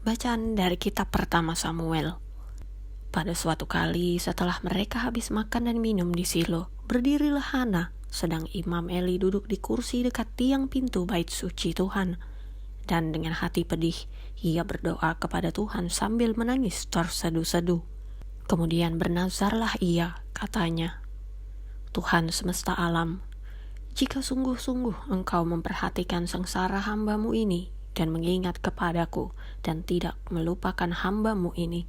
Bacaan dari kitab pertama Samuel. Pada suatu kali setelah mereka habis makan dan minum di Silo, berdirilah Hana, sedang Imam Eli duduk di kursi dekat tiang pintu bait suci Tuhan. Dan dengan hati pedih, ia berdoa kepada Tuhan sambil menangis terseduh-seduh. Kemudian bernazarlah ia, katanya, Tuhan semesta alam, jika sungguh-sungguh Engkau memperhatikan sengsara hamba-Mu ini dan mengingat kepadaku dan tidak melupakan hamba-Mu ini,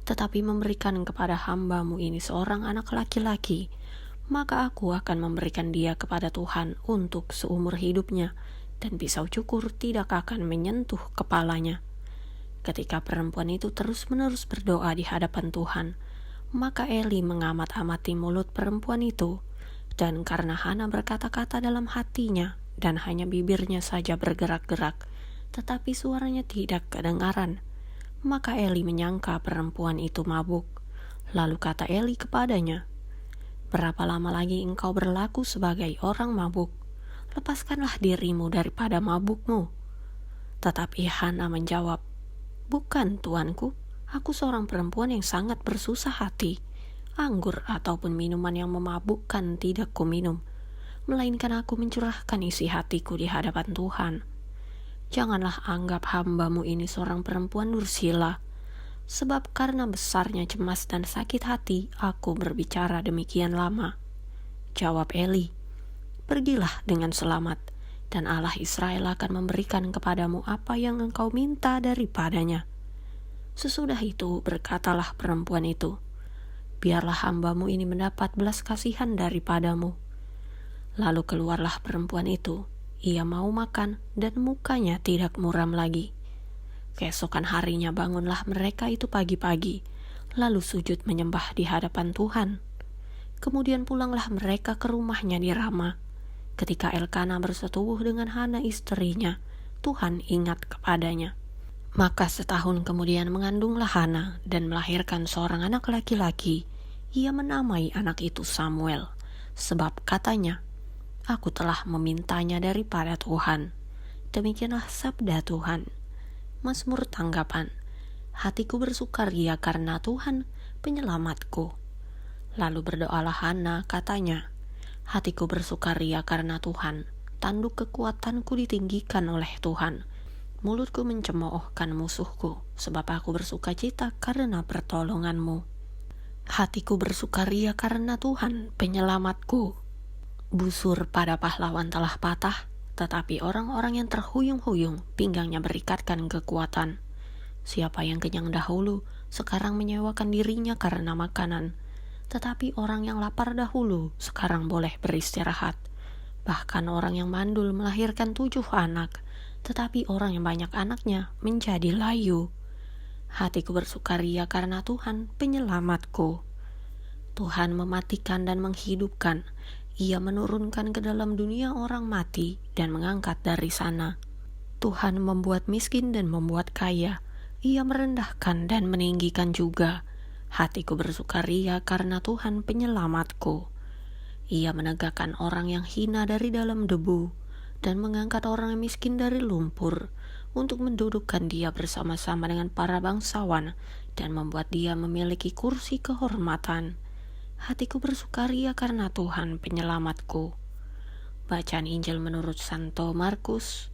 tetapi memberikan kepada hamba-Mu ini seorang anak laki-laki, maka aku akan memberikan dia kepada Tuhan untuk seumur hidupnya, dan pisau cukur tidak akan menyentuh kepalanya. Ketika perempuan itu terus-menerus berdoa di hadapan Tuhan, maka Eli mengamat-amati mulut perempuan itu, dan karena Hana berkata-kata dalam hatinya, dan hanya bibirnya saja bergerak-gerak, tetapi suaranya tidak kedengaran, maka Eli menyangka perempuan itu mabuk. Lalu kata Eli kepadanya, berapa lama lagi engkau berlaku sebagai orang mabuk? Lepaskanlah dirimu daripada mabukmu. Tetapi Hana menjawab, bukan tuanku, aku seorang perempuan yang sangat bersusah hati. Anggur ataupun minuman yang memabukkan tidak kuminum, melainkan aku mencurahkan isi hatiku di hadapan Tuhan. Janganlah anggap hamba-Mu ini seorang perempuan dursila, sebab karena besarnya cemas dan sakit hati aku berbicara demikian lama. Jawab Eli, pergilah dengan selamat, dan Allah Israel akan memberikan kepadamu apa yang engkau minta daripadanya. Sesudah itu berkatalah perempuan itu, biarlah hamba-Mu ini mendapat belas kasihan daripadamu. Lalu keluarlah perempuan itu. Ia mau makan dan mukanya tidak muram lagi. Keesokan harinya bangunlah mereka itu pagi-pagi, lalu sujud menyembah di hadapan Tuhan. Kemudian pulanglah mereka ke rumahnya di Rama. Ketika Elkana bersetubuh dengan Hana istrinya, Tuhan ingat kepadanya. Maka setahun kemudian mengandunglah Hana dan melahirkan seorang anak laki-laki. Ia menamai anak itu Samuel, sebab katanya, aku telah memintanya daripada Tuhan. Demikianlah sabda Tuhan. Mazmur tanggapan, hatiku bersukaria karena Tuhan penyelamatku. Lalu berdoalah Hana, katanya, hatiku bersukaria karena Tuhan, tanduk kekuatanku ditinggikan oleh Tuhan. Mulutku mencemoohkan musuhku, sebab aku bersukacita karena pertolongan-Mu. Hatiku bersukaria karena Tuhan penyelamatku. Busur pada pahlawan telah patah, tetapi orang-orang yang terhuyung-huyung pinggangnya berikatkan kekuatan. Siapa yang kenyang dahulu, sekarang menyewakan dirinya karena makanan. Tetapi orang yang lapar dahulu, sekarang boleh beristirahat. Bahkan orang yang mandul melahirkan 7 anak, tetapi orang yang banyak anaknya menjadi layu. Hatiku bersukaria karena Tuhan penyelamatku. Tuhan mematikan dan menghidupkan. Ia menurunkan ke dalam dunia orang mati dan mengangkat dari sana. Tuhan membuat miskin dan membuat kaya. Ia merendahkan dan meninggikan juga. Hatiku bersukaria karena Tuhan penyelamatku. Ia menegakkan orang yang hina dari dalam debu dan mengangkat orang yang miskin dari lumpur, untuk mendudukkan dia bersama-sama dengan para bangsawan dan membuat dia memiliki kursi kehormatan. Hatiku bersukaria karena Tuhan penyelamatku. Bacaan Injil menurut Santo Markus.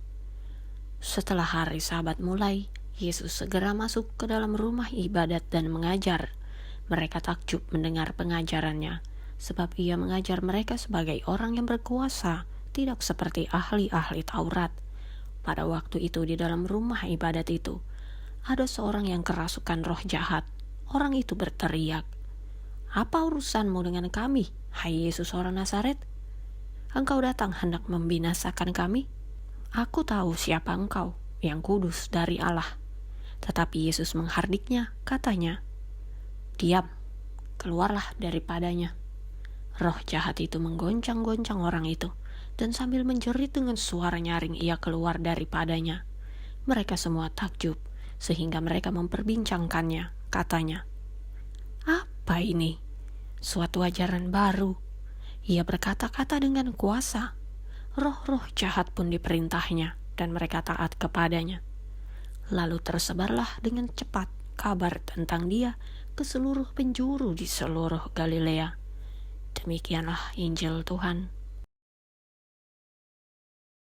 Setelah hari Sabat mulai, Yesus segera masuk ke dalam rumah ibadat dan mengajar. Mereka takjub mendengar pengajarannya, sebab ia mengajar mereka sebagai orang yang berkuasa, tidak seperti ahli-ahli Taurat. Pada waktu itu di dalam rumah ibadat itu, ada seorang yang kerasukan roh jahat. Orang itu berteriak, apa urusanmu dengan kami, hai Yesus orang Nazaret? Engkau datang hendak membinasakan kami? Aku tahu siapa engkau, yang kudus dari Allah. Tetapi Yesus menghardiknya, katanya, diam, keluarlah daripadanya. Roh jahat itu menggoncang-goncang orang itu, dan sambil menjerit dengan suara nyaring ia keluar daripadanya. Mereka semua takjub, sehingga mereka memperbincangkannya, katanya, apa ini? Suatu ajaran baru. Ia berkata-kata dengan kuasa. Roh-roh jahat pun diperintahnya, dan mereka taat kepadanya. Lalu tersebarlah dengan cepat kabar tentang dia ke seluruh penjuru di seluruh Galilea. Demikianlah Injil Tuhan.